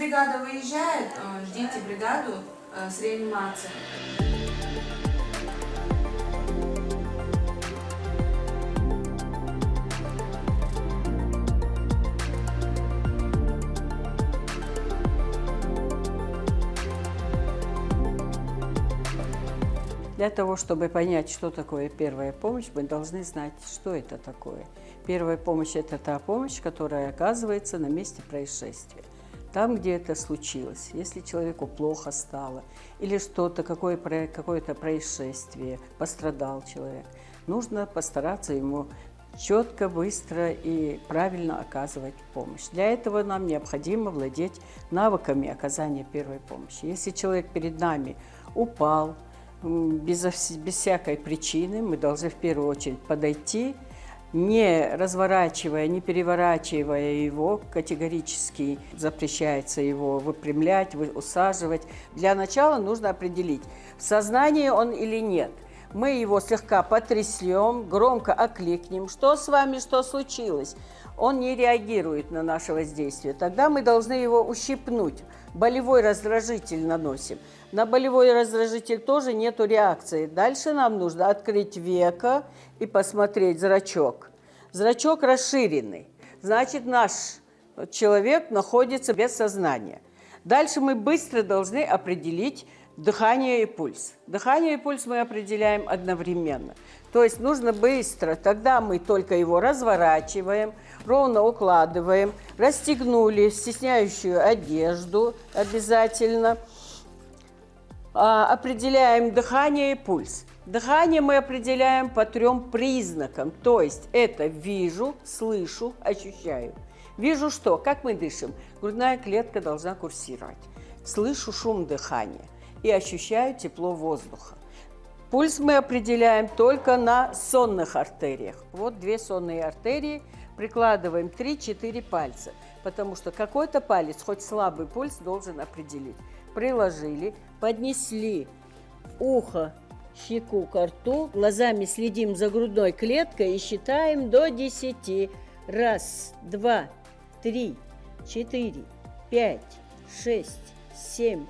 бригада выезжает, ждите бригаду с реанимацией. Для того, чтобы понять, что такое первая помощь, мы должны знать, что это такое. Первая помощь – это та помощь, которая оказывается на месте происшествия. Там, где это случилось, если человеку плохо стало, или что-то, какое-то происшествие, пострадал человек, нужно постараться ему четко, быстро и правильно оказывать помощь. Для этого нам необходимо владеть навыками оказания первой помощи. Если человек перед нами упал, без всякой причины, мы должны в первую очередь подойти, не разворачивая, не переворачивая его, категорически запрещается его выпрямлять, усаживать. Для начала нужно определить, в сознании он или нет. Мы его слегка потрясем, громко окликнем, что с вами, что случилось. Он не реагирует на наше воздействие. Тогда мы должны его ущипнуть. Болевой раздражитель наносим. На болевой раздражитель тоже нету реакции. Дальше нам нужно открыть веко и посмотреть зрачок. Зрачок расширенный. Значит, наш человек находится без сознания. Дальше мы быстро должны определить дыхание и пульс. Дыхание и пульс мы определяем одновременно. То есть нужно быстро, тогда мы только его разворачиваем, ровно укладываем, расстегнули стесняющую одежду обязательно, определяем дыхание и пульс. Дыхание мы определяем по 3 признакам, то есть это вижу, слышу, ощущаю. Вижу что? Как мы дышим? Грудная клетка должна курсировать. Слышу шум дыхания и ощущаю тепло воздуха. Пульс мы определяем только на сонных артериях. Вот 2 сонные артерии, прикладываем 3-4 пальца, потому что какой-то палец, хоть слабый пульс, должен определить. Приложили, поднесли ухо, щеку к рту, глазами следим за грудной клеткой и считаем до 10. 1, 2, 3, 4, 5, 6, 7,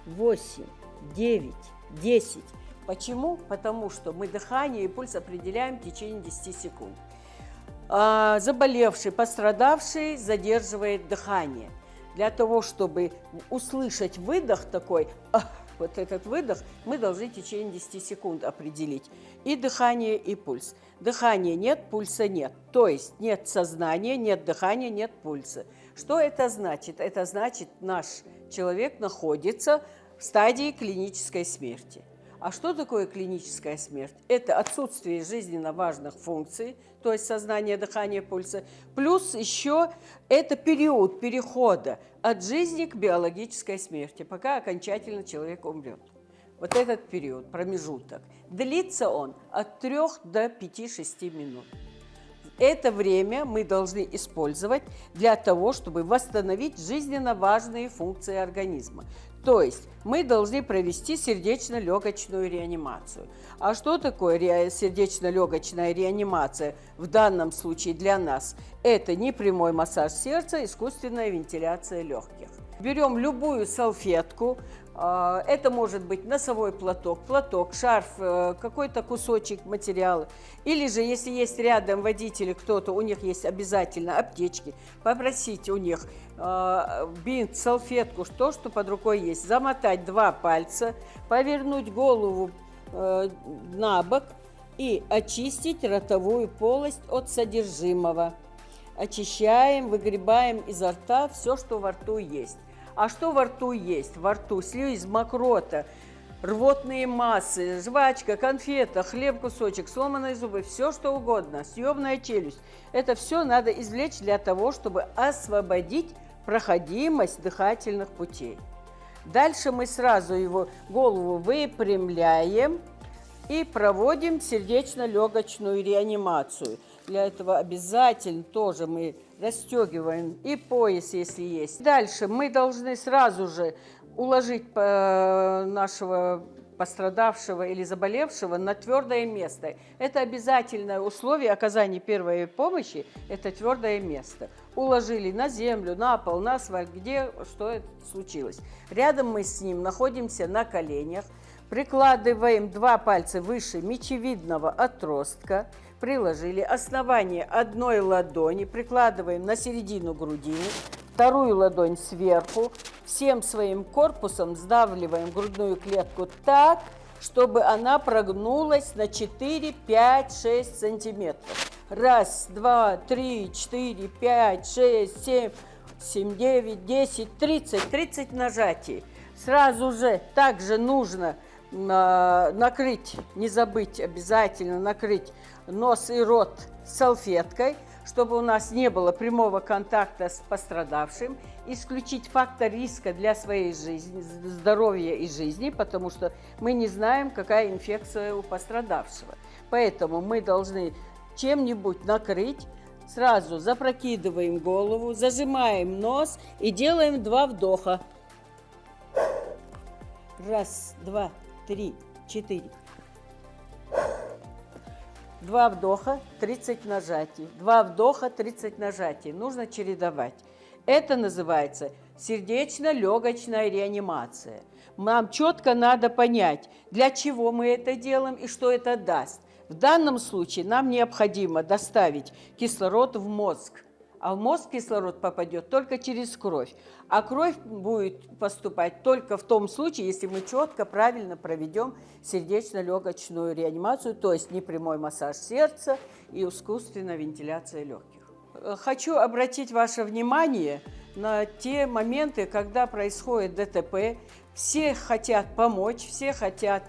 8, 9, 10. Почему? Потому что мы дыхание и пульс определяем в течение 10 секунд. Заболевший, пострадавший задерживает дыхание. Для того, чтобы услышать выдох такой, вот этот выдох, мы должны в течение 10 секунд определить и дыхание, и пульс. Дыхания нет, пульса нет. То есть нет сознания, нет дыхания, нет пульса. Что это значит? Это значит, наш человек находится в стадии клинической смерти. А что такое клиническая смерть? Это отсутствие жизненно важных функций, то есть сознание, дыхание, пульса, плюс еще это период перехода от жизни к биологической смерти, пока окончательно человек умрет. Вот этот период, промежуток, длится он от 3 до 5-6 минут. Это время мы должны использовать для того, чтобы восстановить жизненно важные функции организма. То есть мы должны провести сердечно-легочную реанимацию. А что такое сердечно-легочная реанимация в данном случае для нас? Это не прямой массаж сердца, искусственная вентиляция легких. Берем любую салфетку, это может быть носовой платок, шарф, какой-то кусочек материала. Или же, если есть рядом водители, кто-то, у них есть обязательно аптечки, попросить у них бинт, салфетку, что под рукой есть, замотать 2 пальца, повернуть голову на бок и очистить ротовую полость от содержимого. Очищаем, выгребаем изо рта все, что во рту есть. А что во рту есть? Во рту слизь, мокрота, рвотные массы, жвачка, конфета, хлеб, кусочек, сломанные зубы, все что угодно, съемная челюсть. Это все надо извлечь для того, чтобы освободить проходимость дыхательных путей. Дальше мы сразу его голову выпрямляем и проводим сердечно-легочную реанимацию. Для этого обязательно тоже мы расстегиваем и пояс, если есть. Дальше мы должны сразу же уложить нашего пострадавшего или заболевшего на твердое место. Это обязательное условие оказания первой помощи, это твердое место. Уложили на землю, на пол, на асфальт, где что это случилось. Рядом мы с ним находимся на коленях, прикладываем 2 пальца выше мечевидного отростка, приложили основание одной ладони, прикладываем на середину грудины, вторую ладонь сверху, всем своим корпусом сдавливаем грудную клетку так, чтобы она прогнулась на 4, 5, 6 сантиметров. 1, 2, 3, 4, 5, 6, 7, 7, 9, 10, 30. 30 нажатий. Сразу же также нужно накрыть, не забыть обязательно накрыть нос и рот салфеткой, чтобы у нас не было прямого контакта с пострадавшим, исключить фактор риска для своей жизни, здоровья и жизни, потому что мы не знаем, какая инфекция у пострадавшего. Поэтому мы должны чем-нибудь накрыть, сразу запрокидываем голову, зажимаем нос и делаем 2 вдоха. 1, 2, 3, 4. 2 вдоха, 30 нажатий. 2 вдоха, 30 нажатий. Нужно чередовать. Это называется сердечно-легочная реанимация. Нам четко надо понять, для чего мы это делаем и что это даст. В данном случае нам необходимо доставить кислород в мозг. А в мозг кислород попадет только через кровь. А кровь будет поступать только в том случае, если мы четко, правильно проведем сердечно-легочную реанимацию, то есть непрямой массаж сердца и искусственная вентиляция легких. Хочу обратить ваше внимание на те моменты, когда происходит ДТП. Все хотят помочь, все хотят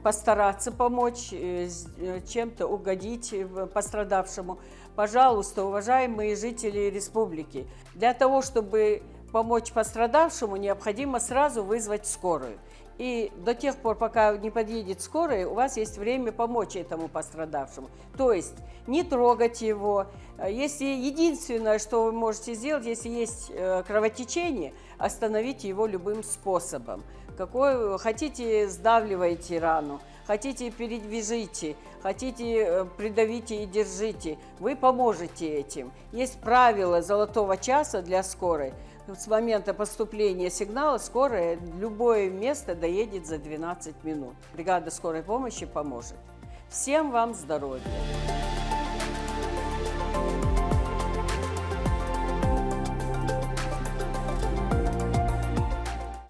постараться помочь, чем-то угодить пострадавшему. Пожалуйста, уважаемые жители республики, для того, чтобы помочь пострадавшему, необходимо сразу вызвать скорую. И до тех пор, пока не подъедет скорая, у вас есть время помочь этому пострадавшему. То есть не трогать его. Если единственное, что вы можете сделать, если есть кровотечение, остановить его любым способом. Какой хотите, сдавливайте рану, хотите, передвижите, хотите, придавите и держите. Вы поможете этим. Есть правило золотого часа для скорой. С момента поступления сигнала скорая в любое место доедет за 12 минут. Бригада скорой помощи поможет. Всем вам здоровья!